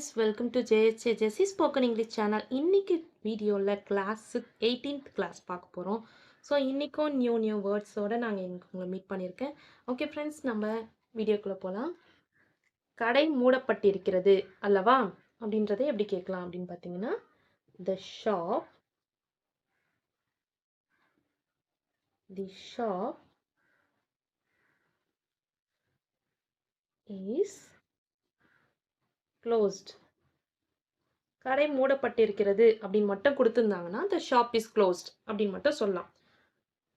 friends, welcome to JHA Jessie Spoken English channel. இன்னைக்கு வீடியோவில் class 18th class பார்க்க போகிறோம். ஸோ இன்றைக்கும் நியூ வேர்ட்ஸோடு நாங்கள் உங்களை மீட் பண்ணியிருக்கேன். ஓகே ஃப்ரெண்ட்ஸ், நம்ம வீடியோக்குள்ளே போகலாம். கடை மூடப்பட்டிருக்கிறது அல்லவா அப்படின்றதை எப்படி கேட்கலாம் அப்படின்னு பார்த்தீங்கன்னா, the shop is closed. கடை மூடப்பட்டிருக்கிறது அப்படின்னு மட்டும் கொடுத்துருந்தாங்கன்னா the shop is closed அப்படின்னு மட்டும் சொல்லலாம்.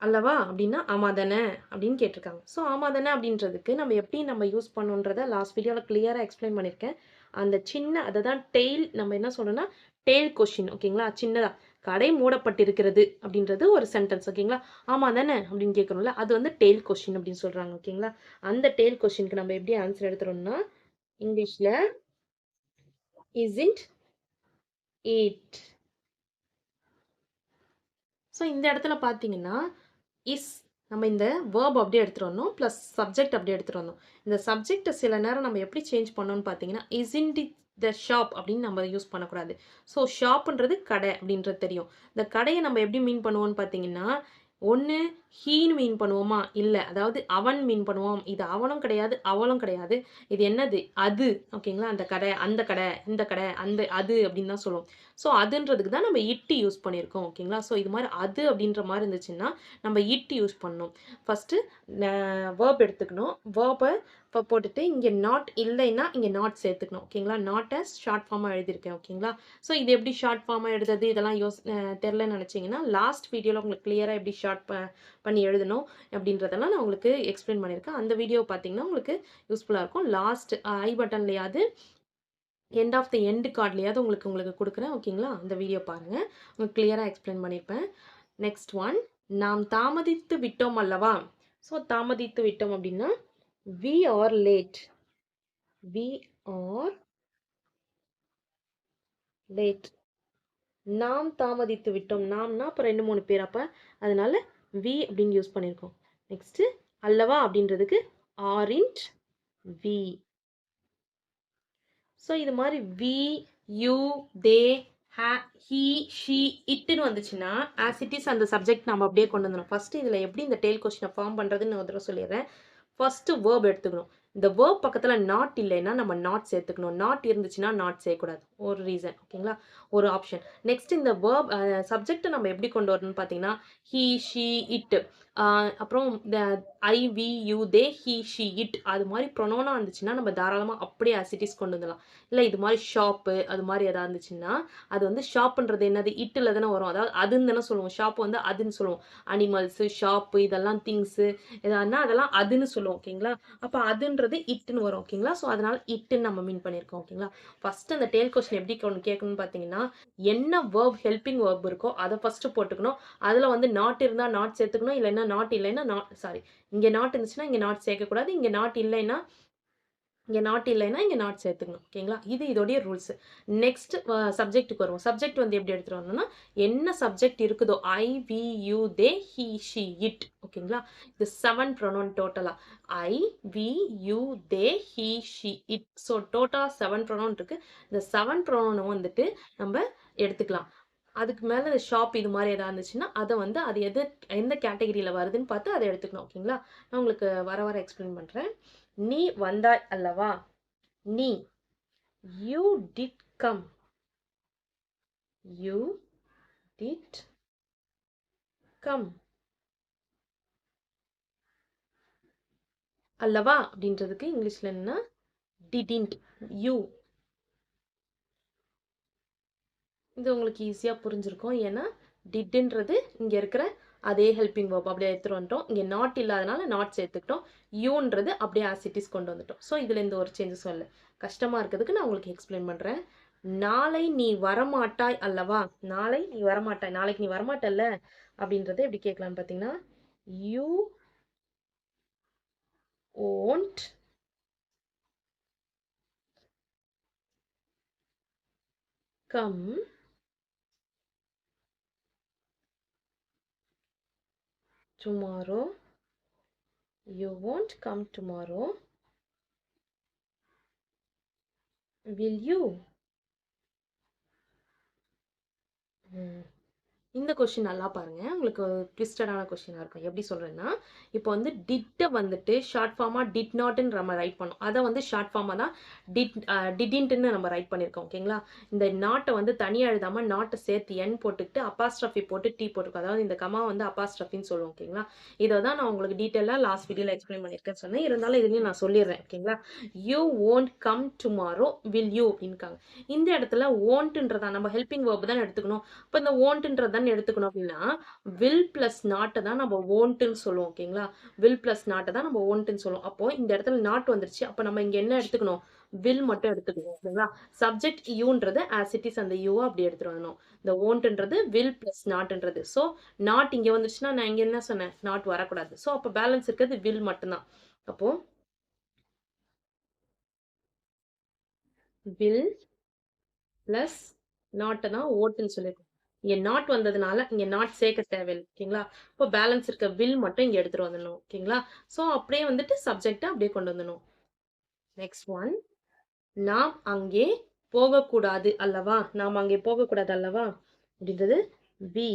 அல்லவா அப்படின்னா ஆமாம் தானே அப்படின்னு கேட்டிருக்காங்க. ஸோ ஆமாம் தானே அப்படின்றதுக்கு நம்ம எப்படி நம்ம யூஸ் பண்ணணுன்றதை லாஸ்ட் வீடியோவில் கிளியராக எக்ஸ்பிளைன் பண்ணியிருக்கேன். அந்த சின்ன அதை தான் டெய்ல் நம்ம என்ன சொல்கிறோன்னா டெய்ல் கொஷின். ஓகேங்களா, சின்னதாக கடை மூடப்பட்டிருக்கிறது அப்படின்றது ஒரு சென்டென்ஸ். ஓகேங்களா, ஆமாம் தானே அப்படின்னு கேட்குறோம்ல, அது வந்து டெய்ல் கொஷின் அப்படின்னு சொல்கிறாங்க. ஓகேங்களா, அந்த டெய்ல் கொஷினுக்கு நம்ம எப்படி ஆன்சர் எடுத்துகிறோம்னா இங்கிலீஷில் isn't it. ஸோ இந்த இடத்துல பார்த்தீங்கன்னா இஸ் நம்ம இந்த வேர்ப் அப்படியே எடுத்துகிட்டு வரணும், ப்ளஸ் சப்ஜெக்ட் அப்படியே எடுத்துகிட்டு வரணும். இந்த சப்ஜெக்டை சில நேரம் நம்ம எப்படி சேஞ்ச் பண்ணோன்னு பார்த்தீங்கன்னா isn't it the shop அப்படின்னு நம்ம யூஸ் பண்ணக்கூடாது. ஸோ ஷாப்புன்றது கடை அப்படின்றது தெரியும். இந்த கடையை நம்ம எப்படி மீன் பண்ணுவோம்னு பார்த்தீங்கன்னா, ஒன்று ஹீன்னு மீன் பண்ணுவோமா, இல்லை அதாவது அவன் மீன் பண்ணுவோம். இது அவனும் கிடையாது அவளும் கிடையாது, இது என்னது அது. ஓகேங்களா, அந்த கடை அந்த கடை இந்த கடை அந்த அது அப்படின்னு தான் சொல்லுவோம். ஸோ அதுன்றதுக்கு தான் நம்ம இட்டு யூஸ் பண்ணியிருக்கோம். ஓகேங்களா, ஸோ இது மாதிரி அது அப்படின்ற மாதிரி இருந்துச்சுன்னா நம்ம இட்டு யூஸ் பண்ணணும். ஃபஸ்ட்டு வேர்ப் எடுத்துக்கணும். வேர்பை இப்போ போட்டுட்டு இங்கே நாட் இல்லைன்னா இங்கே நாட் சேர்த்துக்கணும். ஓகேங்களா, நாட் அஸ் ஷார்ட் ஃபார்மாக எழுதியிருக்கேன். ஓகேங்களா, ஸோ இது எப்படி ஷார்ட் ஃபார்மாக எழுதுறது இதெல்லாம் தெரிலன்னு நினச்சிங்கன்னா லாஸ்ட் வீடியோவில் உங்களுக்கு கிளியராக எப்படி ஷார்ட் பண்ணி எழுதணும் அப்படின்றதெல்லாம் நான் உங்களுக்கு எக்ஸ்பிளைன் பண்ணியிருக்கேன். அந்த வீடியோ பார்த்தீங்கன்னா உங்களுக்கு யூஸ்ஃபுல்லாக இருக்கும். லாஸ்ட் ஐ பட்டன்லையாவது எண்ட் ஆஃப் த எண்டு கார்ட்லையாவது உங்களுக்கு கொடுக்குறேன். ஓகேங்களா, அந்த வீடியோ பாருங்கள், உங்களுக்கு கிளியராக எக்ஸ்பிளைன் பண்ணியிருப்பேன். நெக்ஸ்ட் ஒன், நாம் தாமதித்து விட்டோம் அல்லவா. ஸோ தாமதித்து விட்டோம் அப்படின்னா we are late. we are late. நாம் தாமதித்து விட்டோம். நாம்னா அப்போ 2-3 பேர், அப்போ அதனால we அப்படின்னு யூஸ் பண்ணியிருக்கோம். நெக்ஸ்ட்டு அல்லவா அப்படின்றதுக்கு aren't we. ஸோ இது மாதிரி we, you, they, he, she, itன்னு வந்துச்சுன்னா as it is அந்த சப்ஜெக்ட் நம்ம அப்படியே கொண்டு வந்துடும். ஃபஸ்ட்டு இதில் எப்படி இந்த டெய்ல் கொஸ்டினை ஃபார்ம் பண்ணுறதுன்னு ஒரு தடவை சொல்லிடுறேன். ஃபஸ்ட்டு வேர்ப் எடுத்துக்கணும். இந்த வேர்ப் பக்கத்தில் நாட் இல்லைன்னா நம்ம நாட் சேர்த்துக்கணும். நாட் இருந்துச்சுன்னா நாட் செய்யக்கூடாது. ஒரு ரீசன். ஓகேங்களா, ஒரு ஆப்ஷன். நெக்ஸ்ட் இந்த வேர்ப் சப்ஜெக்டை நம்ம எப்படி கொண்டு வரணும்னு பார்த்தீங்கன்னா ஹீ, ஷீ, இட், அப்புறம் இந்த I, we, you, they, he, she, it அது மாதிரி ப்ரொனோனாக இருந்துச்சுன்னா நம்ம தாராளமாக அப்படியே ஆசிட்டிஸ் கொண்டு வந்துடலாம். இல்லை இது மாதிரி ஷாப்பு அது மாதிரி எதாவது இருந்துச்சுன்னா அது வந்து ஷாப்புன்றது என்னது இட்டில் தானே வரும், அதாவது அதுன்னு தானே சொல்லுவோம். ஷாப்பு வந்து அதுன்னு சொல்லுவோம். அனிமல்ஸு, ஷாப்பு இதெல்லாம் திங்ஸு எதான்னா அதெல்லாம் அதுன்னு சொல்லுவோம். ஓகேங்களா, அப்போ அதுன்றது இட்டுன்னு வரும். ஓகேங்களா, ஸோ அதனால் இட்டுன்னு நம்ம மீன் பண்ணியிருக்கோம். ஓகேங்களா, ஃபஸ்ட்டு அந்த டெய்ல் கொஸ்டின் எப்படி கேட்கணும்னு பார்த்தீங்கன்னா என்ன வேர்ப் ஹெல்பிங் வேர்ப் இருக்கோ அதை ஃபஸ்ட்டு போட்டுக்கணும். அதில் வந்து நாட் இருந்தால் நாட் சேர்த்துக்கணும், இல்லைன்னா நாட் இல்லைன்னா இங்கே நாட் இருந்துச்சுன்னா இங்கே நாட் சேர்க்கக்கூடாது, இங்கே நாட் இல்லைன்னா இங்கே நாட் சேர்த்துக்கணும். ஓகேங்களா, இது இதோடைய ரூல்ஸ். நெக்ஸ்ட் சப்ஜெக்ட்டுக்கு வருவோம். சப்ஜெக்ட் வந்து எப்படி எடுத்துகிட்டு வரணும்னா என்ன சப்ஜெக்ட் இருக்குதோ I, we, you, they, he, she, it. ஓகேங்களா, இது 7 ப்ரொனவுன் டோட்டலாக I, we, you, they, he, she, it. So டோட்டலாக 7 ப்ரொனவுன் இருக்குது. இந்த 7 ப்ரொனவுனை வந்துட்டு நம்ம எடுத்துக்கலாம். அதுக்கு மேலே இந்த ஷாப் இது மாதிரி எதாவது இருந்துச்சுன்னா அதை வந்து அது எந்த கேட்டகரியில் வருதுன்னு பார்த்து அதை எடுத்துக்கணும். ஓகேங்களா, நான் உங்களுக்கு வர எக்ஸ்பிளைன் பண்ணுறேன். நீ வந்தாய் அல்லவா. நீ, you did come. you did come. அல்லவா அப்படின்றதுக்கு இங்கிலீஷ்ல என்ன didn't. you. இது உங்களுக்கு ஈஸியாக புரிஞ்சிருக்கும். ஏன்னா டிட்ன்றது இங்கே இருக்கிற அதே ஹெல்பிங் வேர்ப் அப்படியே எடுத்துகிட்டு வந்துட்டோம். இங்கே நாட் இல்லாதனால நாட் சேர்த்துக்கிட்டோம். யூன்றது அப்படியே ஆசிட்டிஸ் கொண்டு வந்துட்டோம். ஸோ இதில் எந்த ஒரு சேஞ்சஸும் இல்லை. கஷ்டமாக இருக்கிறதுக்கு நான் உங்களுக்கு எக்ஸ்பிளைன் பண்ணுறேன். நாளை நீ வரமாட்டாய் அல்லவா. நாளை நீ வரமாட்டாய், நாளைக்கு நீ வரமாட்டல்ல அப்படின்றத எப்படி கேட்கலான்னு பார்த்தீங்கன்னா you won't come tomorrow. You won't come tomorrow. Will you? ம். இந்த கொஸ்டின் நல்லா பாருங்க. உங்களுக்கு ட்விஸ்டடான கொஸ்டினா இருக்கும். எப்படி சொல்றேன்னா, இப்போ வந்து டிட்ட வந்துட்டு ஷார்ட் ஃபார்மா டிட் நாட்ன்னு நம்ம ரைட் பண்ணோம். அத வந்து ஷார்ட் ஃபார்மா தான் டிடின்ட்ன்னு நம்ம ரைட் பண்ணியிருக்கோம். ஓகேங்களா? இந்த நாட்ட வந்து தனியா எழுதாம நாட்ட சேர்த்து என் போட்டுக்கிட்டு அப்பாஸ்ட்ரோஃபி போட்டு டி போட்டுருக்கோம். அதாவது இந்த கமா வந்து அப்பாஸ்ட்ரோஃபின்னு சொல்லுவோம். ஓகேங்களா? இத தான் நான் உங்களுக்கு டீட்டெயிலா லாஸ்ட் வீடியோல எக்ஸ்பிளைன் பண்ணியிருக்கேன்னு சொன்னேன். இருந்தாலும் இதுலயும் நான் சொல்லிடுறேன். ஓகேங்களா? You won't come tomorrow will you அப்படின்னுக்காங்க. இந்த இடத்துல won'tன்றதா நம்ம ஹெல்பிங் வெர்ப் தான் எடுத்துக்கணும். இப்போ இந்த won'tன்றது தான் எடுத்துக்கணும் அப்படின்னா வில் பிளஸ் நாட்டை தான் நம்ம won'tன்னு சொல்லுவோம். ஓகேங்களா? வில் பிளஸ் நாட்டை தான் நம்ம won'tன்னு சொல்லுவோம். அப்போ இந்த இடத்துல நாட் வந்துருச்சு. அப்போ நம்ம இங்க என்ன எடுத்துக்கணும்? வில் மட்டும் எடுத்துக்கணும். ஓகேங்களா? சப்ஜெக்ட் யூன்றது ஆஸ் இட் இஸ் அந்த யூவை அப்படி எடுத்துட்டு வரணும். இந்த won'tன்றது வில் பிளஸ் நாட்ன்றது. ஸோ நாட் இங்க வந்துருச்சுன்னா நான் இங்க என்ன சொன்னேன்? நாட் வரக்கூடாது. ஸோ அப்போ பேலன்ஸ் இருக்கிறது வில் மட்டும்தான். அப்போ வில் பிளஸ் நாட்டை தான் ஓட்டுன்னு சொல்லியிருக்கோம். இங்க நாட் வந்ததுனால இங்க நாட் சேர்க்க தேவையில்லை. ஓகேங்களா? இப்போ பேலன்ஸ் இருக்க வில் மட்டும் இங்க எடுத்துட்டு வந்துடணும். ஓகேங்களா? ஸோ அப்படியே வந்துட்டு சப்ஜெக்டை அப்படியே கொண்டு வந்துடணும். நெக்ஸ்ட் ஒன், நாம் அங்கே போகக்கூடாது அல்லவா? நாம் அங்கே போகக்கூடாது அல்லவா அப்படின்றது we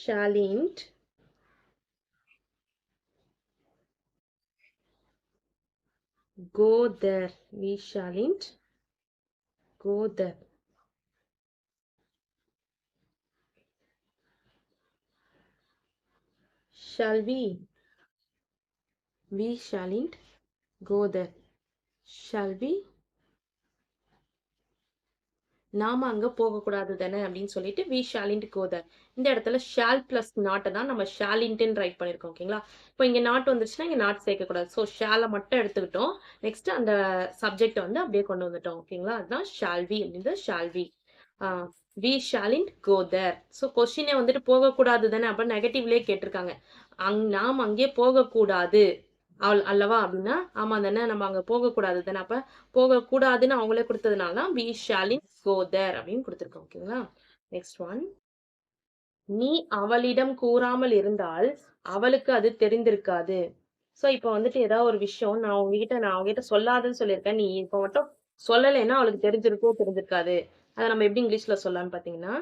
shalln't go there. We shalln't go there. Shall we? We shalln't go there. Shall we? நாம அங்க போகக்கூடாது தானே அப்படின்னு சொல்லிட்டு we shalln't go there. இந்த இடத்துல shall plus not தான் நம்ம shalln't ரைட் பண்ணிருக்கோம். ஓகேங்களா? இப்போ இங்க நாட் வந்துருச்சுன்னா இங்க நாட் சேர்க்க கூடாது. ஸோ ஷால மட்டும் எடுத்துக்கிட்டோம். நெக்ஸ்ட் அந்த சப்ஜெக்ட் வந்து அப்படியே கொண்டு வந்துட்டோம். ஓகேங்களா? அதுதான் shall we அப்படின்றது shall we. we shalln't go there. So கொஸ்டினே வந்துட்டு போகக்கூடாது தானே அப்ப நெகட்டிவ்லயே கேட்டிருக்காங்க. நாம் அங்கே போகக்கூடாது அல்லவா அப்படின்னா ஆமா தானே நம்ம அங்க போகக்கூடாது தானே அப்ப போகக்கூடாதுன்னு அவங்களே கொடுத்ததுனால தான் we shalln't go there அப்படின்னு கொடுத்துருக்கோம். ஓகேங்களா? நெக்ஸ்ட் ஒன், நீ அவளிடம் கூறாமல் இருந்தால் அவளுக்கு அது தெரிந்திருக்காது. சோ இப்போ வந்துட்டு ஏதாவது ஒரு விஷயம் நான் உங்ககிட்ட சொல்லாதுன்னு சொல்லியிருக்கேன். நீ இப்போ மட்டும் சொல்லலைன்னா அவளுக்கு தெரிஞ்சிருக்காது. அதை நம்ம எப்படி இங்கிலீஷ்ல சொல்லலாம்னு பாத்தீங்கன்னா,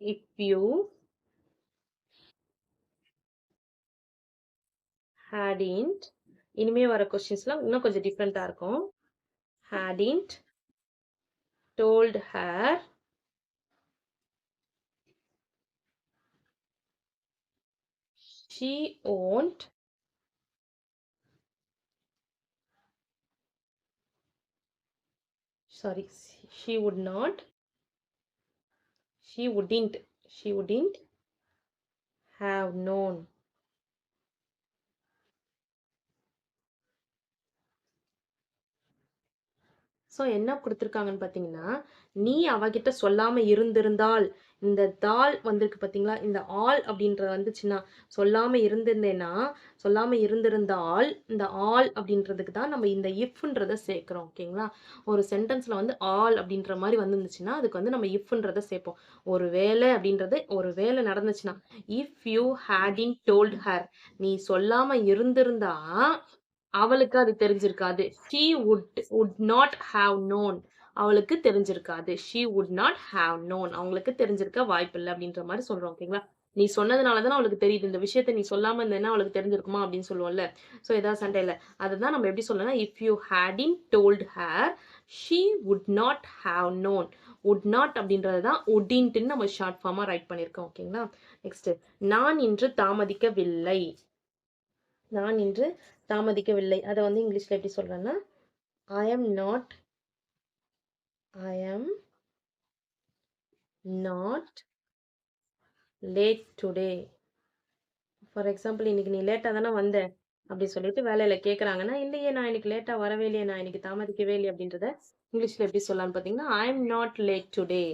if you hadn't, இனிமே வர கொஸ்டின்ஸ்லாம் இன்னும் கொஞ்சம் டிஃப்ரெண்டா இருக்கும். hadn't told her she won't sorry she would not she wouldn't have known. So என்ன கொடுத்துருக்காங்கன்னு பார்த்தீங்கன்னா, நீ அவகிட்ட சொல்லாம இருந்திருந்தால், இந்த தால் வந்திருக்கு பார்த்தீங்களா? இந்த ஆல் அப்படின்றது வந்துச்சுன்னா, சொல்லாம இருந்திருந்தேன்னா, சொல்லாம இருந்திருந்தால், இந்த ஆல் அப்படின்றதுக்கு தான் நம்ம இந்த இஃப்ன்றத சேர்க்கிறோம். ஓகேங்களா? ஒரு சென்டென்ஸ்ல வந்து ஆல் அப்படின்ற மாரி வந்துருந்துச்சுன்னா, அதுக்கு வந்து நம்ம இஃப்ன்றத சேர்ப்போம். ஒரு வேளை அப்படின்றது ஒரு வேளை நடந்துச்சுன்னா, இஃப் யூ ஹேடின்ட் டோல்ட் ஹர், நீ சொல்லாம இருந்திருந்தா அவளுக்கு அது தெரிஞ்சிருக்காது. she would not have known. அவளுக்கு தெரிஞ்சிருக்காது. she would not have known. அவங்களுக்கு தெரிஞ்சிருக்க வாய்ப்பில்லை அப்படின்ற மாதிரி சொல்றோம். ஓகேங்களா? நீ சொன்னதுனால தானே அவளுக்கு தெரியுது. இந்த விஷயத்த நீ சொல்லாம இருந்தேன்னா அவளுக்கு தெரிஞ்சிருக்குமா அப்படின்னு சொல்லுவோம்ல. ஸோ ஏதாவது சண்டையில அதுதான் நம்ம எப்படி சொல்லணும்னா, if you hadn't told her she would not have known. would not அப்படின்றது தான் wouldn't நம்ம ஷார்ட் ஃபார்மா ரைட் பண்ணியிருக்கோம். ஓகேங்களா? நெக்ஸ்ட், நான் இன்று தாமதிக்கவில்லை. நான் இன்று தாமதிக்கவில்லை. அதை வந்து இங்கிலீஷ்ல எப்படி சொல்றேன்னா, I am not late today. For example, இன்னைக்கு நீ லேட்டா தானே வந்த அப்படி சொல்லிட்டு வேலையில கேக்குறாங்கன்னா, இல்லையே நான் இன்னைக்கு லேட்டா வரவே இல்லையே, நான் இன்னைக்கு தாமதிக்கவே இல்லையே அப்படின்றத இங்கிலீஷ்ல எப்படி சொல்லலாம்னு பாத்தீங்கன்னா, I am not late today.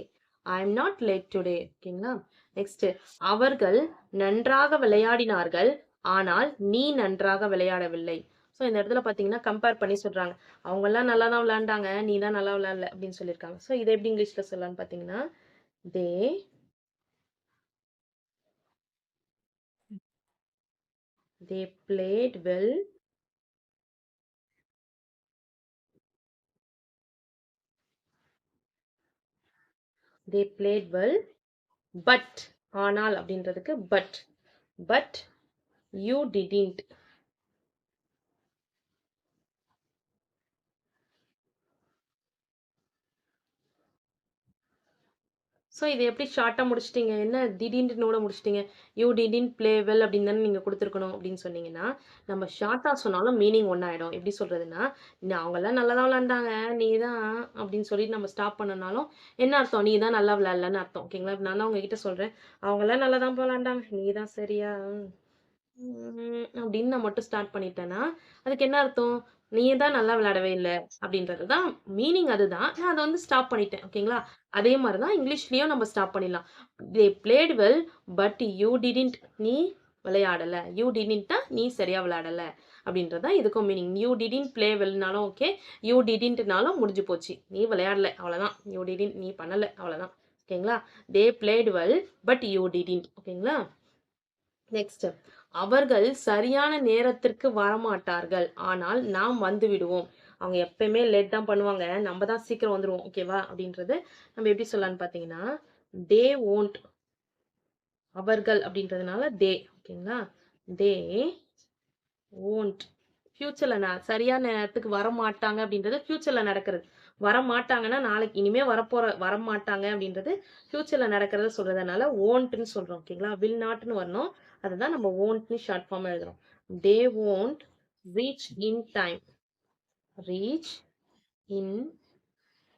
I am not late today. ஓகேங்களா? நெக்ஸ்ட், அவர்கள் நன்றாக விளையாடினார்கள் ஆனால் நீ நன்றாக விளையாடவில்லை. ஸோ இந்த இடத்துல பாத்தீங்கன்னா கம்பேர் பண்ணி சொல்றாங்க. அவங்க எல்லாம் நல்லா தான் விளையாண்டாங்க, நீ தான் நல்லா விளையாடல அப்படின்னு சொல்லியிருக்காங்க. ஸோ இதை எப்படி இங்கிலீஷ்ல சொல்லலாம்னு பாத்தீங்கன்னா, they played well they played well but ஆனால் அப்படின்றதுக்கு but you didn't. ஸோ இதை எப்படி ஷார்ட்டாக முடிச்சிட்டிங்க, என்ன திடீர்னு முடிச்சிட்டிங்க, யூ டிடின்ட் ப்ளே வெல் அப்படின்னு தானே நீங்கள் கொடுத்துருக்கணும் அப்படின்னு சொன்னீங்கன்னா, நம்ம ஷார்ட்டாக சொன்னாலும் மீனிங் ஒன்றாயிடும். எப்படி சொல்கிறதுனா, அவங்கெல்லாம் நல்லா தான் விளாண்டாங்க, நீ தான் அப்படின்னு சொல்லிட்டு நம்ம ஸ்டாப் பண்ணனாலும் என்ன அர்த்தம், நீ தான் நல்லா விளையாடலன்னு அர்த்தம். ஓகேங்களா, நான் தான் உங்ககிட்ட சொல்கிறேன், அவங்கெல்லாம் நல்லா தான் விளாண்டாங்க, நீ தான் சரியா அப்படின்னு நான் மட்டும் ஸ்டார்ட் பண்ணிட்டேன்னா, அதுக்கு என்ன அர்த்தம்? நீ தான் நல்லா விளையாடவே இல்ல அப்படின்றது தான் மீனிங் அதுதான். நான் அத வந்து ஸ்டாப் பண்ணிட்டேன். ஓகேங்களா? அதே மாரி தான் இங்கிலீஷ்லயும் நம்ம ஸ்டாப் பண்ணிடலாம். They played well but you didn't. நீ விளையாடல. யூ டிட்ன்ட்னா நீ சரியா விளையாடல அப்படின்றது தான் இதுக்கும் மீனிங். யூ டிட்ன்ட் ப்ளே வெல்னாலும் ஓகே. யூ டிட்ன்ட்னாலும் முடிஞ்சு போச்சு. நீ விளையாடல அவ்வளோதான். யூ டிட்ன்ட் நீ பண்ணல அவ்வளோதான். ஓகேங்களா? They played well but you didn't. ஓகேங்களா? நெக்ஸ்ட், அவர்கள் சரியான நேரத்திற்கு வரமாட்டார்கள், ஆனால் நாம் வந்து விடுவோம். அவங்க எப்பயுமே லேட் தான் பண்ணுவாங்க, நம்ம தான் சீக்கிரம் வந்துருவோம். ஓகேவா அப்படின்றது நம்ம எப்படி சொல்லலாம்னு பார்த்தீங்கன்னா, தே ஓன்ட். அவர்கள் அப்படின்றதுனால தே. ஓகேங்களா, தே ஓன்ட். ஃபியூச்சர்ல சரியான நேரத்துக்கு வரமாட்டாங்க அப்படின்றது ஃபியூச்சர்ல நடக்கிறது. வரமாட்டாங்கன்னா நாளைக்கு இனிமே வரமாட்டாங்க அப்படின்றது ஃபியூச்சர்ல நடக்கிறத சொல்றதுனால ஓன்ட்னு சொல்றோம். ஓகேங்களா, வில் நாட்னு வரணும். அதுதான் நம்ம ஓன்ட்னு ஷார்ட் ஃபார்ம் எழுதுறோம். They won't reach in time. Reach in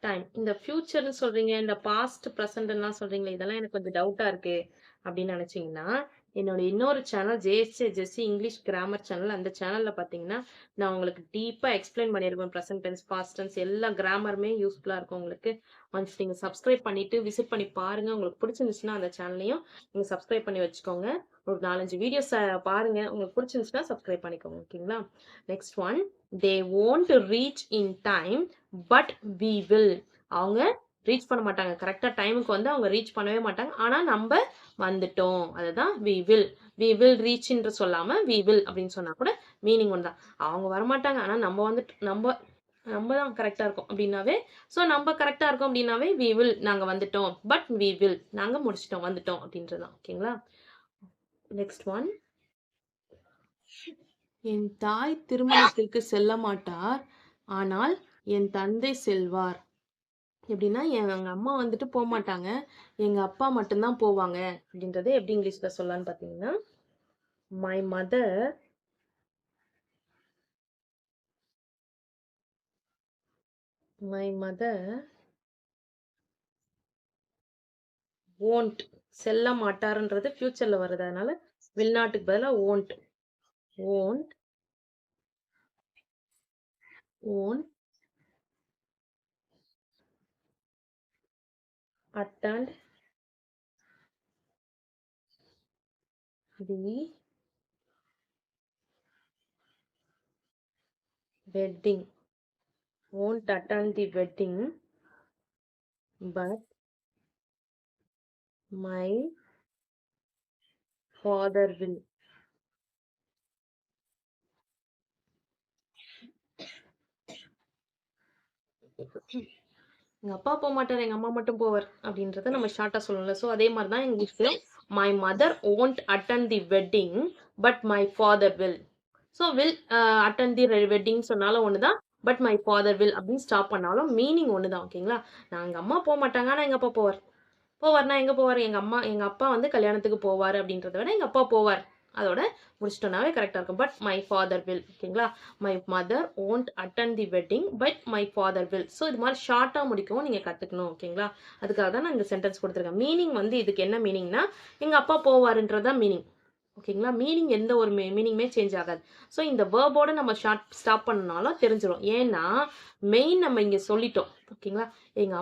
time. இந்த ஃபியூச்சர்னு சொல்றீங்க, இந்த பாஸ்ட் ப்ரெசென்ட்லாம் சொல்றீங்களே, இதெல்லாம் எனக்கு கொஞ்சம் டவுட்டா இருக்கு அப்படின்னு நினைச்சீங்கன்னா, என்னோட இன்னொரு சேனல் ஜெஸ்ஸி இங்கிலீஷ் கிராமர் சேனல். அந்த சேனல்ல பார்த்தீங்கன்னா, நான் உங்களுக்கு டீப்பா எக்ஸ்பிளைன் பண்ணியிருப்பேன். ப்ரெசென்ட் டென்ஸ், பாஸ்ட் டென்ஸ் எல்லா கிராமருமே யூஸ்ஃபுல்லா இருக்கும் உங்களுக்கு. ஒன்ஸ் நீங்க சப்ஸ்கிரைப் பண்ணிட்டு விசிட் பண்ணி பாருங்க. உங்களுக்கு பிடிச்சிருந்துச்சுன்னா அந்த சேனலையும் நீங்க சப்ஸ்கிரைப் பண்ணி வச்சுக்கோங்க. ஒரு 4-5 வீடியோஸ் பாருங்க. உங்களுக்கு பிடிச்சிருந்துச்சுன்னா சப்ஸ்கிரைப் பண்ணிக்கோங்க. ஓகேங்களா? Next one, they won't reach in time but we will. அவங்க ரீச் பண்ண மாட்டாங்க, கரெக்டா டைமுக்கு வந்து அவங்க ரீச் பண்ணவே மாட்டாங்க, ஆனா நம்ம வந்துட்டோம். அதுதான் we will reach என்று சொல்லாம we will அப்படின்னு சொன்னா கூட மீனிங் ஒன்று தான். அவங்க வரமாட்டாங்க, ஆனா நம்ம வந்துட்டு நம்ம தான் கரெக்டா இருக்கோம் அப்படின்னாவே, ஸோ நம்ம கரெக்டா இருக்கோம் அப்படின்னாவே we will, நாங்க வந்துட்டோம். பட் we will, நாங்க முடிச்சிட்டோம், வந்துட்டோம் அப்படின்றதுதான். ஓகேங்களா? நெக்ஸ்ட் ஒன், என் தாய் திருமணத்திற்கு செல்ல மாட்டார், ஆனால் என் தந்தை செல்வார். எப்படின்னா, எங்க அம்மா வந்துட்டு போமாட்டாங்க, எங்க அப்பா மட்டும்தான் போவாங்க அப்படின்றத எப்படி இங்கிலீஷ்ல சொல்லலாம்னு பார்த்தீங்கன்னா, மை மதர் won't. செல்ல மாட்டாருன்றது ஃபியூச்சர்ல வருது, அதனால will நாட்டுக்கு பதிலா won't attend the wedding. Won't attend the wedding, but my father will. எங்க அப்பா போக மாட்டார், எங்க அம்மா மட்டும் போவார் அப்படின்றத நம்ம ஷார்ட்டா சொல்லணும்ல. ஸோ அதே மாதிரி தான் இங்கிலீஷ்ல my mother won't attend the wedding but my father will. So will attend the wedding சொன்னாலும் ஒன்று தான், பட் மை ஃபாதர் வில் அப்படின்னு ஸ்டாப் பண்ணாலும் மீனிங் ஒன்று தான். ஓகேங்களா? நான் எங்க அம்மா போக மாட்டாங்க, ஆனால் எங்க அப்பா போவார்னா எங்க போவார், எங்க அப்பா வந்து கல்யாணத்துக்கு போவார் அப்படின்றத விட எங்க அப்பா போவார், அதோட முடிச்சிட்டோம்னாவே கரெக்டாக இருக்கும். But my father will. ஓகேங்களா? My mother won't attend the wedding but my father will. So இது மாதிரி ஷார்ட்டாக முடிக்கவும் நீங்கள் கற்றுக்கணும். ஓகேங்களா? அதுக்காக தான் நான் இந்த சென்டென்ஸ் கொடுத்துருக்கேன். மீனிங் வந்து இதுக்கு என்ன மீனிங்னா, எங்கள் அப்பா போவாருன்றதான் மீனிங். ஓகேங்களா? மீனிங் எந்த ஒரு மீனிங்குமே சேஞ்ச் ஆகாது. ஸோ இந்த வேர்போட நம்ம ஸ்டாப் பண்ணனாலும் தெரிஞ்சிடும். ஏன்னா மெயின் நம்ம இங்கே சொல்லிட்டோம். ஓகேங்களா? எங்க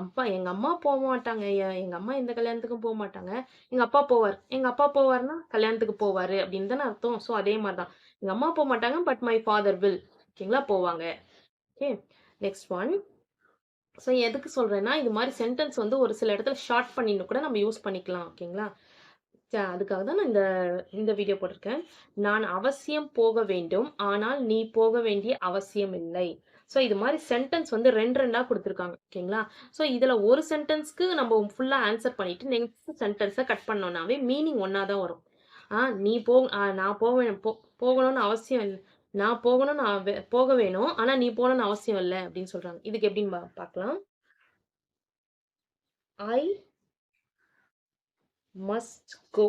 அம்மா போக மாட்டாங்க, எங்க அம்மா எந்த கல்யாணத்துக்கும் போக மாட்டாங்க, எங்க அப்பா போவார். எங்க அப்பா போவார்னா கல்யாணத்துக்கு போவாரு அப்படின்னு தானே அர்த்தம். ஸோ அதே மாதிரி தான், எங்க அம்மா போக மாட்டாங்க பட் மை ஃபாதர் வில். ஓகேங்களா? போவாங்க. Okay, next one. ஸோ எதுக்கு சொல்றேன்னா, இது மாதிரி சென்டென்ஸ் வந்து ஒரு சில இடத்துல ஷார்ட் பண்ணின்னு கூட நம்ம யூஸ் பண்ணிக்கலாம். ஓகேங்களா? அதுக்காக தான் நான் இந்த வீடியோ போட்டிருக்கேன். நான் அவசியம் போக வேண்டும், ஆனால் நீ போக வேண்டிய அவசியம் இல்லை. ஸோ இது மாதிரி சென்டென்ஸ் வந்து 2 கொடுத்துருக்காங்க. ஓகேங்களா? ஸோ இதில் ஒரு சென்டென்ஸ்க்கு நம்ம ஃபுல்லாக ஆன்சர் பண்ணிட்டு நெக்ஸ்ட் சென்டென்ஸை கட் பண்ணோம்னாவே மீனிங் ஒன்றா தான் வரும். நீ நான் போகணும்னு அவசியம் இல்லை. நான் போகணும்னு போக வேணும். ஆனால் நீ போகணும்னு அவசியம் இல்லை அப்படின்னு சொல்றாங்க. இதுக்கு எப்படின்னு பார்க்கலாம். I must go.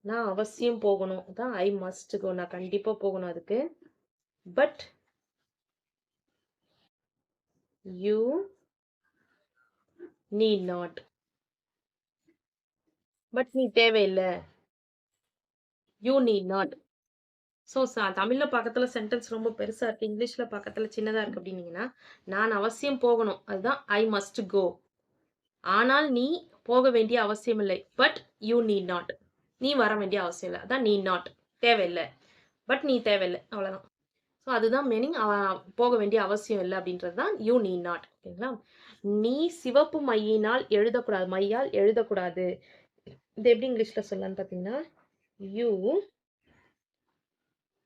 நான் அவசியம் போகணும். அதான் ஐ மஸ்ட் கோ. நான் கண்டிப்பா போகணும் அதுக்கு. But you need not. But நீ தேவையில்லை. You need not. ஸோ தமிழ்ல பக்கத்துல சென்டென்ஸ் ரொம்ப பெருசா இருக்கு, இங்கிலீஷ்ல பக்கத்துல சின்னதா இருக்கு அப்படின்னீங்கன்னா, நான் அவசியம் போகணும், அதுதான் ஐ மஸ்ட் கோ. ஆனால் நீ போக வேண்டிய அவசியம் இல்லை. But you need not. நீ வர வேண்டிய அவசியம் இல்லை, அதான் நீட் நாட். தேவையில்லை. பட் நீ தேவையில்லை, அவ்வளவுதான். ஸோ அதுதான் மீனிங். அவன் போக வேண்டிய அவசியம் இல்லை அப்படின்றது தான் யூ நீட் நாட். ஓகேங்களா? நீ சிவப்பு மையினால் எழுதக்கூடாது, மையால் எழுதக்கூடாது. இது எப்படி இங்கிலீஷ்ல சொல்லலாம்னு பார்த்தீங்கன்னா, you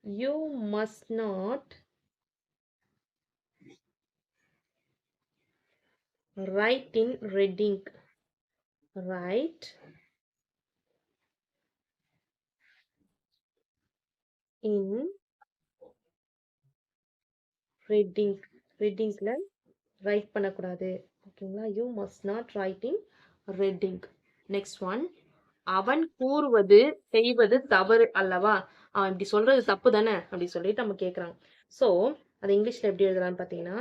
you must not write in red ink. Write in red ink. Red இங்க்ல ரைட் பண்ணக்கூடாது. ஓகேங்களா? You must not write in red ink. Next one, அவன் கூறுவது செய்வது தவறு அல்லவா? அவன் இப்படி சொல்றது தப்பு தானே அப்படி சொல்லிட்டு நம்ம கேட்குறாங்க. ஸோ அது இங்கிலீஷ்ல எப்படி எழுதலாம்னு பார்த்தீங்கன்னா,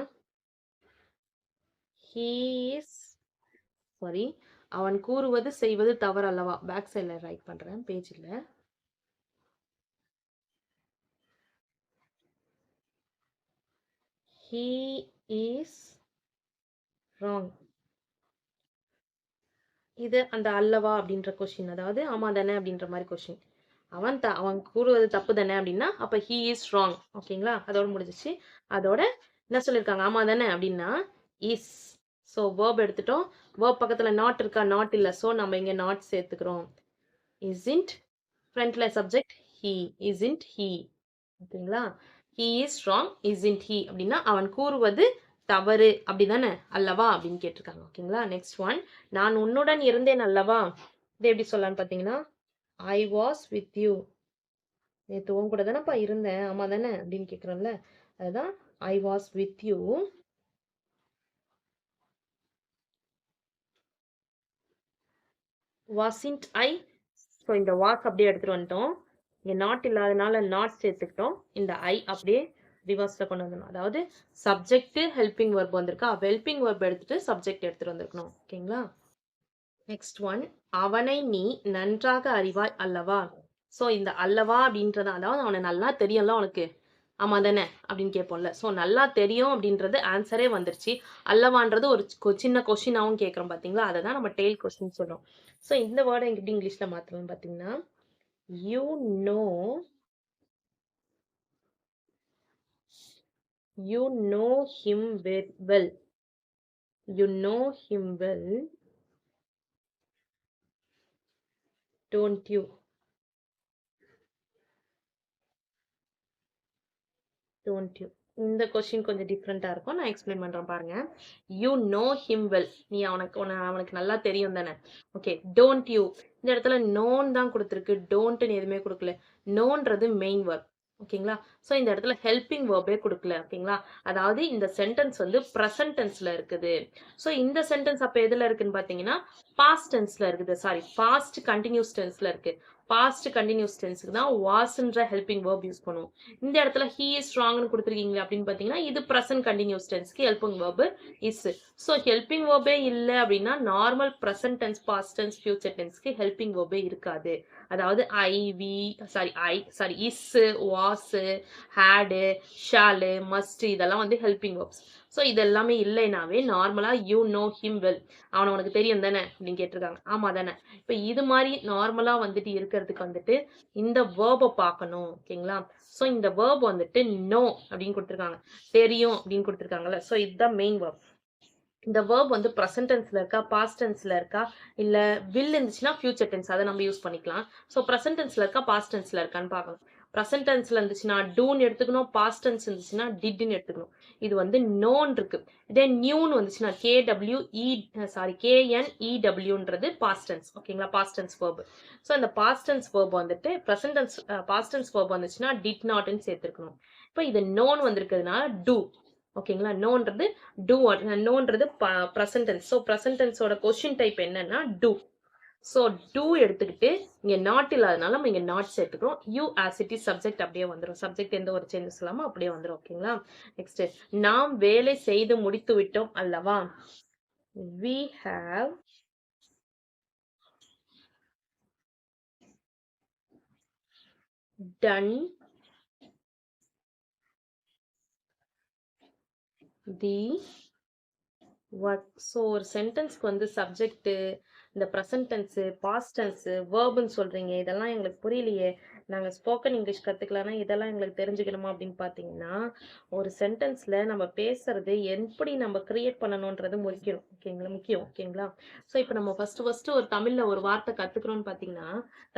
அவன் கூறுவது செய்வது தவறு அல்லவா. பேக் சைட்ல ரைட் பண்றேன், பேஜ்ல. he is wrong. இது அந்த அல்லவா அப்படின்ற கொஸ்டின், அதாவது ஆமா தானே அப்படின்ற மாதிரி கொஸ்டின். அவன் கூறுவது தப்பு தானே அப்படின்னா அப்ப he is wrong. ஓகேங்களா? அதோட முடிஞ்சிச்சு. அதோட என்ன சொல்லியிருக்காங்க, ஆமா தானே அப்படின்னா is. ஸோ verb எடுத்துட்டோம். verb பக்கத்துல நாட் இருக்கா, நாட் இல்லை. ஸோ நம்ம இங்க நாட் சேர்த்துக்கிறோம். isn't ஃப்ரண்ட்ல சப்ஜெக்ட் he, isn't he. ஓகேங்களா? he is wrong, isn't he அப்படின்னா அவன் கூறுவது தவறு அப்படிதானே, அல்லவா அப்படின்னு கேட்டிருக்காங்க. ஓகேங்களா? நெக்ஸ்ட் ஒன், நான் உன்னுடன் இருந்தேன் அல்லவா. இது எப்படி சொல்லலாம்னு பார்த்தீங்கன்னா, ஐ வாஸ் வித் யூ. நேற்று உன் கூட தானேப்பா இருந்தேன், ஆமா தானே அப்படின்னு கேட்குறோம்ல, அதுதான் I was with you. Wasn't I. So இந்த வாஸ் அப்படியே எடுத்துட்டு வந்துட்டோம். இங்கே நாட் இல்லாதனால நாட் சேர்த்துக்கிட்டோம். இந்த ஐ அப்படியே ரிவர்ஸ்ல கொண்டு வந்துடணும். அதாவது சப்ஜெக்ட் ஹெல்பிங் வெர்ப் வந்திருக்கா, ஹெல்பிங் வெர்ப் எடுத்துட்டு சப்ஜெக்ட் எடுத்துட்டு வந்திருக்கணும். ஓகேங்களா? நெக்ஸ்ட் ஒன், அவனை நீ நன்றாக அறிவாய் அல்லவா. ஸோ இந்த அல்லவா அப்படின்றத, அதாவது அவனை நல்லா தெரியும்ல உனக்கு, ஆமா தானே அப்படின்னு கேட்போம்ல. ஸோ நல்லா தெரியும் அப்படின்றது ஆன்சரே வந்துருச்சு. அல்லவான்றது ஒரு சின்ன கொஸ்டினாவும் கேட்குறோம் பார்த்தீங்களா, அதை தான் நம்ம டெய்ல் கொஸ்டின் சொல்றோம். ஸோ இந்த வேர்டை எப்படி இங்கிலீஷ்ல மாற்றணும்னு பார்த்தீங்கன்னா, you know him very well. You know him well, don't you? Don't you? இந்த கொஸ்டின் கொஞ்சம் டிஃப்ரெண்டா இருக்கும், நான் எக்ஸ்பிளைன் பண்றேன் பாருங்க. யூ நோ ஹிம் வெல், நீ அவனுக்கு நல்லா தெரியும் தானே. ஓகே, டோன்ட் யூ, இந்த இடத்துல நோன் தான் கொடுத்துருக்கு, டோன்ட்னு எதுவுமே கொடுக்கல. நோன்றது மெயின் வேர்ப். ஓகேங்களா? ஸோ இந்த இடத்துல ஹெல்பிங் வேர்பே கொடுக்கல. ஓகேங்களா? அதாவது இந்த சென்டென்ஸ் வந்து ப்ரெசன்ட் டென்ஸ்ல இருக்குது. ஸோ இந்த சென்டென்ஸ் அப்போ எதுல இருக்குன்னு பார்த்தீங்கன்னா பாஸ்ட் டென்ஸ்ல இருக்குது. சாரி, பாஸ்ட் கண்டினியூஸ் டென்ஸ்ல இருக்கு. பாஸ்ட் கண்டினியூஸ் டென்ஸ்க்கு தான் வாஸ்ன்ற ஹெல்பிங் வேர்ப் யூஸ் பண்ணுவோம். இந்த இடத்துல he is wrongனு கொடுத்துருக்கீங்க அப்படின்னு பார்த்தீங்கன்னா இது ப்ரெசன்ட் கண்டினியூஸ் டென்ஸ்க்கு helping verb is. So helping வேர்பே இல்லை அப்படின்னா normal present tense, past tense, future டென்ஸ்க்கு ஹெல்பிங் வேர்பே இருக்காது. அதாவது is, was, had, shall, must இதெல்லாம் வந்து ஹெல்பிங் வேர்ப்ஸ். ஸோ இது எல்லாமே இல்லைனாவே நார்மலா யூ நோ ஹிம் வெல், அவனை உனக்கு தெரியும் தானே அப்படின்னு கேட்டிருக்காங்க, ஆமா தானே. இப்போ இது மாதிரி நார்மலா வந்துட்டு இருக்கிறதுக்கு வந்துட்டு இந்த வேர்பை பார்க்கணும். ஓகேங்களா? ஸோ இந்த வேர்ப் வந்துட்டு நோ அப்படின்னு கொடுத்துருக்காங்க, தெரியும் அப்படின்னு கொடுத்துருக்காங்கல்ல. ஸோ இதுதான் மெயின் வேர்ப். இந்த வேர்ப் வந்து ப்ரெசன்ட் டென்ஸ்ல இருக்கா, பாஸ்ட் டென்ஸ்ல இருக்கா, இல்ல வில் இருந்துச்சுன்னா ஃபியூச்சர் டென்ஸ், அதை நம்ம யூஸ் பண்ணிக்கலாம். ஸோ ப்ரெசன்ட் டென்ஸ்ல இருக்கா, பாஸ்ட் டென்ஸ்ல இருக்கான்னு பார்க்கணும். ப்ரெசன்ட் டென்ஸ்ல இருந்துச்சுன்னா டூன்னு எடுத்துக்கணும், பாஸ்ட் டென்ஸ் இருந்துச்சுன்னா டிட்னு எடுத்துக்கணும். இது வந்து நோன் இருக்கு. இதே நியூன்னு வந்துச்சுன்னா KNEWன்றது பாஸ்ட் டென்ஸ். ஓகேங்களா, பாஸ்ட் டென்ஸ் வேர்ப். ஸோ இந்த பாஸ்ட் டென்ஸ் வேர்ப் வந்துட்டு present tense past tense verb வந்துச்சுன்னா டிட் நாட்னு சேர்த்துக்கணும். இப்போ இது நோன் வந்திருக்கிறதுனால டூ. ஓகேங்களா, நோன்றது டூ, நோன்றது ப்ரெசன்ட் டென்ஸ். ஸோ ப்ரெசன்ட் டென்ஸோட கொஸ்டின் டைப் என்னன்னா டூ. ஸோ டூ எடுத்துக்கிட்டு இங்கே நாட் இல்லாதனால நம்ம இங்கே நாட் சேர்த்துக்கிறோம். You as it is subject அப்படியே வந்துடும். சப்ஜெக்ட் எந்த ஒரு சேஞ்சஸ் இல்லாமல் அப்படியே வந்துடும். ஓகேங்களா, நெக்ஸ்ட் நாம் வேலை செய்து முடித்து விட்டோம் அல்லவா. we have done the work. So ஒரு சென்டென்ஸ்க்கு வந்து சப்ஜெக்ட், இந்த ப்ரெசன்ட் டென்ஸு, பாஸ்ட் டென்ஸு, வேர்புன்னு சொல்றீங்க, இதெல்லாம் எங்களுக்கு புரியலையே, நாங்கள் ஸ்போக்கன் இங்கிலீஷ் கற்றுக்கலாம்னா இதெல்லாம் எங்களுக்கு தெரிஞ்சுக்கணுமா அப்படின்னு பார்த்தீங்கன்னா, ஒரு சென்டென்ஸில் நம்ம பேசுறது எப்படி நம்ம கிரியேட் பண்ணணுன்றது முக்கியம். ஓகேங்களா. ஸோ இப்போ நம்ம ஃபஸ்ட்டு ஒரு தமிழில் ஒரு வார்த்தை கற்றுக்குறோன்னு பார்த்தீங்கன்னா,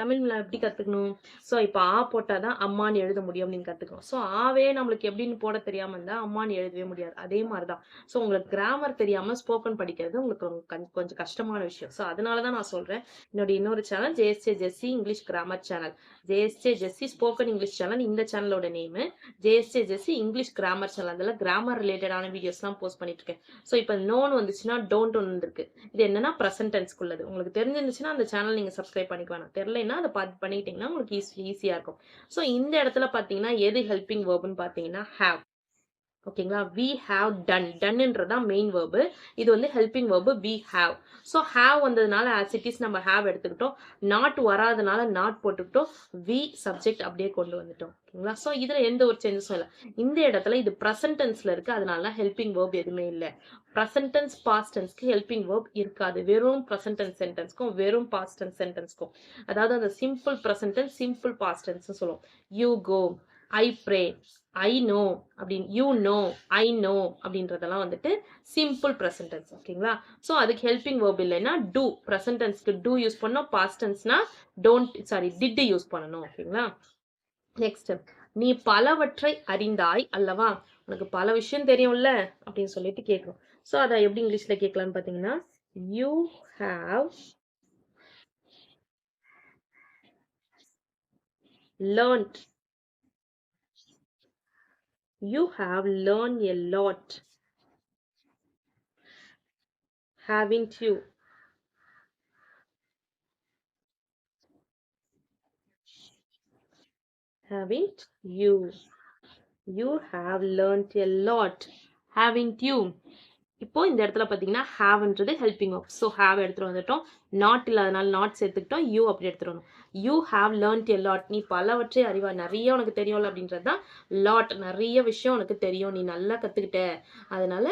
தமிழ்ல எப்படி கற்றுக்கணும். ஸோ இப்போ ஆ போட்டால் தான் அம்மான்னு எழுத முடியும் அப்படின்னு கற்றுக்கணும். ஸோ ஆவே நம்மளுக்கு எப்படின்னு போட தெரியாமல் இருந்தால் அம்மான்னு எழுதவே முடியாது. அதே மாதிரி தான். ஸோ உங்களுக்கு கிராமர் தெரியாமல் ஸ்போக்கன் படிக்கிறது உங்களுக்கு கொஞ்சம் கஷ்டமான விஷயம். ஸோ அதனால தான் நான் சொல்கிறேன், என்னுடைய இன்னொரு சேனல் ஜேஎஸ்ஜே ஜெஸ்ஸி இங்கிலீஷ் கிராமர் சேனல், ஜேஎஸ்ஜே ஜெஸ்ஸி ஸ்போக்கன் இங்கிலீஷ் சேனல். இந்த சேனலோட நேமு ஜேஎஸ்ஜே ஜெஸ்ஸி இங்கிலீஷ் கிராமர் சேனல். அதில் கிராமர் ரிலேட்டடான வீடியோஸ்லாம் போஸ்ட் பண்ணிட்டு இருக்கேன். ஸோ இப்போ நோன் வந்துச்சுன்னா டோன்ட் ஒன்று இருக்கு. இது என்னன்னா ப்ரெசன்ட் டென்ஸ்க்குள்ளது. உங்களுக்கு தெரிஞ்சிருந்துச்சுன்னா அந்த சேனல் நீங்கள் சப்ஸ்கிரைப் பண்ணிக்க வேணாம். தெரியலைன்னா அதை பண்ணிக்கிட்டீங்கன்னா உங்களுக்கு ஈஸியாக இருக்கும். ஸோ இந்த இடத்துல பார்த்தீங்கன்னா எது ஹெல்பிங் வேர்புன்னு பார்த்தீங்கன்னா ஹேவ். ஓகேங்களா, we have done. டன்ன்றதான் மெயின் வேர்பு. இது வந்து helping verb we have. So have வந்ததுனால as it is நம்ம have எடுத்துக்கிட்டோம். நாட் வராதனால நாட் போட்டுக்கிட்டோம். we சப்ஜெக்ட் அப்படியே கொண்டு வந்துட்டோம். ஓகேங்களா, ஸோ இதில் எந்த ஒரு சேஞ்சஸும் இல்லை. இந்த இடத்துல இது ப்ரெசன்ட் டென்ஸ்ல இருக்கு, அதனால ஹெல்பிங் வேர்ப் எதுவுமே இல்லை. ப்ரெசன்ட் டென்ஸ் பாஸ்ட் டென்ஸ்க்கு ஹெல்பிங் வேர்ப் இருக்காது. வெறும் ப்ரெசன்ட் டென்ஸ் சென்டென்ஸ்க்கும் வெறும் பாஸ்ட் டென்ஸ் சென்டென்ஸ்க்கும், அதாவது அந்த simple present tense simple past tense சொல்லுவோம். You go, I pray, I know அப்படின்னு, யூ நோ, ஐ நோ அப்படின்றதெல்லாம் வந்துட்டு சிம்பிள் ப்ரெசன்ட் டென்ஸ். ஓகேங்களா, ஸோ அதுக்கு ஹெல்பிங் வேர்ப் இல்லைன்னா டூ. ப்ரெசன்ட் டென்ஸ்க்கு டூ யூஸ் பண்ணோம், பாஸ்ட் டென்ஸ்னா டிட் யூஸ் பண்ணணும். ஓகேங்களா, நெக்ஸ்ட் நீ பலவற்றை அறிந்தாய் அல்லவா. உனக்கு பல விஷயம் தெரியும்ல அப்படின்னு சொல்லிட்டு கேட்கணும். ஸோ அதை எப்படி இங்கிலீஷ்ல கேட்கலான்னு பார்த்தீங்கன்னா, you have learned. You have learned a lot, haven't you? Haven't you? You have learned a lot, haven't you? இப்போ இந்த இடத்துல பார்த்தீங்கன்னா ஹாவ்ன்றது ஹெல்பிங் வேர்ப். ஸோ ஹாவ் எடுத்துகிட்டு வந்துட்டோம். நாட் இல்லாதனால நாட் சேர்த்துக்கிட்டோம். யூ அப்படி எடுத்துகிட்டு வரணும். You have learned a lot. நீ பலவற்றை அறிவாய், நிறைய உனக்கு தெரியும்ல அப்படின்றது தான் லாட். நிறைய விஷயம் உனக்கு தெரியும், நீ நல்லா கற்றுக்கிட்ட, அதனால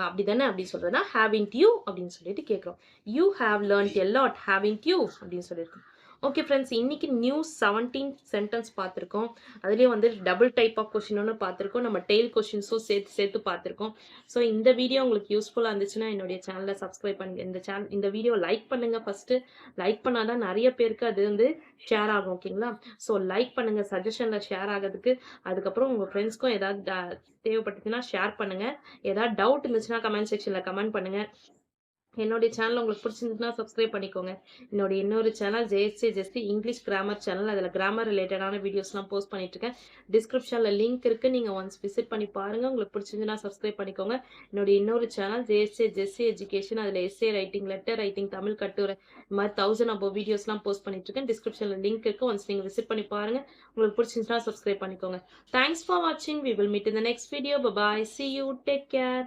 அப்படி தானே அப்படி சொல்கிறதா ஹேவின்ட் யூ அப்படின்னு சொல்லிட்டு கேட்குறோம். You have learned a lot, haven't you அப்படின்னு சொல்லியிருக்கோம். ஓகே ஃப்ரெண்ட்ஸ், இன்னைக்கு நியூ 17 சென்டென்ஸ் பார்த்துருக்கோம். அதுலேயே வந்து டபுள் டைப் ஆஃப் கொஷின் ஒன்று பார்த்துருக்கோம். நம்ம டெய்ல் கொஷின்ஸும் சேர்த்து பார்த்துருக்கோம். ஸோ இந்த வீடியோ உங்களுக்கு யூஸ்ஃபுல்லாக இருந்துச்சுன்னா என்னுடைய சேனலை சப்ஸ்கிரைப் பண்ணுங்க. இந்த வீடியோ லைக் பண்ணுங்கள். ஃபஸ்ட்டு லைக் பண்ணாதான் நிறைய பேருக்கு அது வந்து ஷேர் ஆகும். ஓகேங்களா, ஸோ லைக் பண்ணுங்கள், சஜஷனில் ஷேர் ஆகிறதுக்கு. அதுக்கப்புறம் உங்கள் ஃப்ரெண்ட்ஸ்க்கும் ஏதாவது தேவைப்பட்டுச்சுன்னா ஷேர் பண்ணுங்கள். ஏதாவது டவுட் இருந்துச்சுன்னா கமெண்ட் செக்ஷனில் கமெண்ட் பண்ணுங்கள். என்னுடைய சேனல் உங்களுக்கு பிடிச்சிருந்துச்சுன்னா சப்ஸ்கிரைப் பண்ணிக்கோங்க. என்னுடைய இன்னொரு சேனல் ஜேஎஸ்ஜே ஜெஸ்ஸி இங்கிலீஷ் கிராமர் சேனல். அதில் கிராமர் ரிலேட்டடான வீடியோஸ்லாம் போஸ்ட் பண்ணிட்டுருக்கேன். டிஸ்கிரிப்ஷனில் லிங்க் இருக்குது, நீங்கள் ஒன்ஸ் விசிட் பண்ணி பாருங்கள். உங்களுக்கு பிடிச்சிருந்துச்சுன்னா சப்ஸ்கிரைப் பண்ணிக்கோங்க. என்னுடைய இன்னொரு சேனல் ஜேஎஸ்ஜே ஜெஸ்ஸி எஜுகேஷன். அதில் S A writing, letter writing, Tamil கட்டுரை, இந்த மாதிரி 1000 above வீடியோஸ்லாம் போஸ்ட் பண்ணிட்டுருக்கேன். டிஸ்கிரிப்ஷனில் லிங்க் இருக்குது, ஒன்ஸ் நீங்கள் விசிட் பண்ணி பாருங்கள். உங்களுக்கு பிடிச்சிருந்துச்சுன்னா சப்ஸ்கிரைப் பண்ணிக்கோங்க. தேங்க்ஸ் ஃபார் வாட்சிங். We will meet in the next video. Bye, see you, take care.